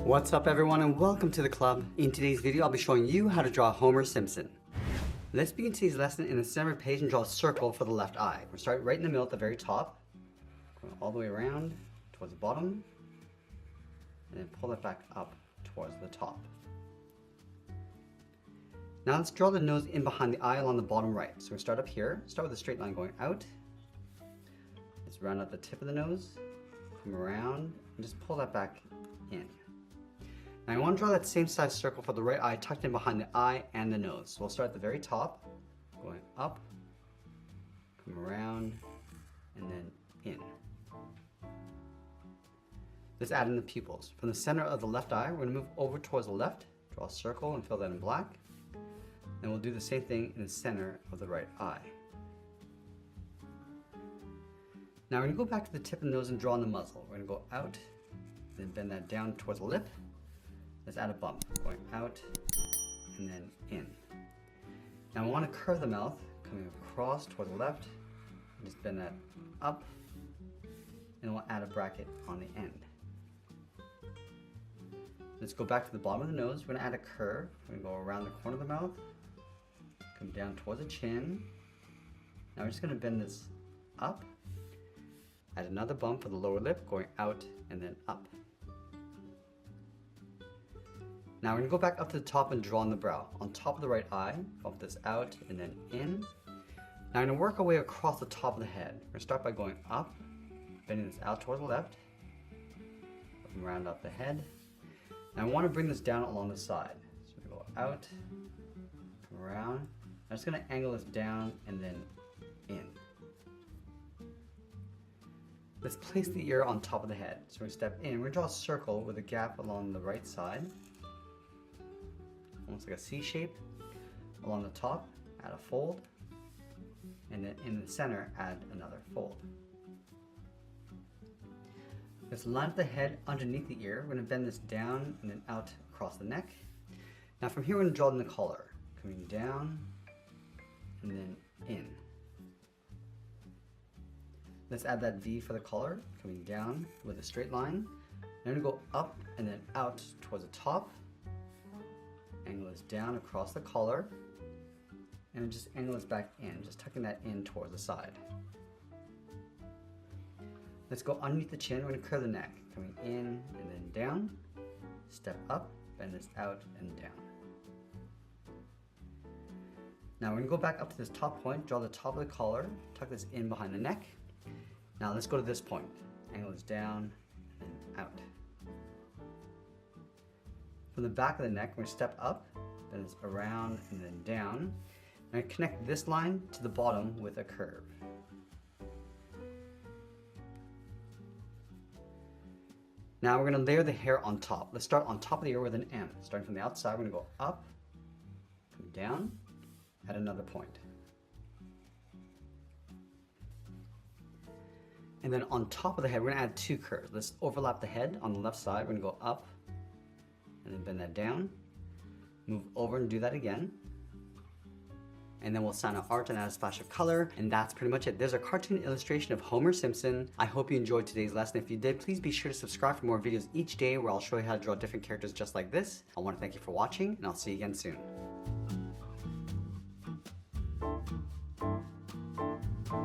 What's up everyone and welcome to the club. In today's video I'll be showing you how to draw Homer Simpson. Let's begin today's lesson in the center of the page and draw a circle for the left eye. We'll start right in the middle at the very top, going all the way around towards the bottom, and then pull it back up towards the top. Now let's draw the nose in behind the eye along the bottom right. So we start up here, start with a straight line going out. Let's round out the tip of the nose, come around, and just pull that back in. Now I want to draw that same size circle for the right eye tucked in behind the eye and the nose. So we'll start at the very top, going up, come around, and then in. Let's add in the pupils. From the center of the left eye, we're going to move over towards the left, draw a circle and fill that in black. And we'll do the same thing in the center of the right eye. Now we're going to go back to the tip of the nose and draw on the muzzle. We're going to go out, then bend that down towards the lip. Let's add a bump, going out and then in. Now I want to curve the mouth, coming across towards the left, and just bend that up, and we'll add a bracket on the end. Let's go back to the bottom of the nose. We're going to add a curve. We're going to go around the corner of the mouth, come down towards the chin. Now we're just going to bend this up, add another bump for the lower lip, going out and then up. Now we're going to go back up to the top and draw on the brow. On top of the right eye, bump this out and then in. Now we're going to work our way across the top of the head. We're going to start by going up, bending this out towards the left, round up the head. Now I want to bring this down along the side. So we go out, come around. I'm just going to angle this down and then in. Let's place the ear on top of the head. So we step in. We're going to draw a circle with a gap along the right side, almost like a C shape. Along the top, add a fold, and then in the center, add another fold. Let's line up the head underneath the ear. We're going to bend this down and then out across the neck. Now from here we're going to draw in the collar, coming down and then in. Let's add that V for the collar, coming down with a straight line. Now we're going to go up and then out towards the top. Angle this down across the collar, and just angle this back in, just tucking that in towards the side. Let's go underneath the chin. We're going to curve the neck, coming in and then down, step up, bend this out and down. Now we're going to go back up to this top point, draw the top of the collar, tuck this in behind the neck. Now let's go to this point, angle this down and out. From the back of the neck, we're going to step up, then it's around and then down. And connect this line to the bottom with a curve. Now we're going to layer the hair on top. Let's start on top of the ear with an M. Starting from the outside, we're going to go up, come down, at another point. And then on top of the head, we're going to add two curves. Let's overlap the head on the left side. We're going to go up, and then bend that down, move over and do that again. And then we'll sign our art and add a splash of color, and that's pretty much it. There's a cartoon illustration of Homer Simpson. I hope you enjoyed today's lesson. If you did, please be sure to subscribe for more videos each day where I'll show you how to draw different characters just like this. I want to thank you for watching, and I'll see you again soon.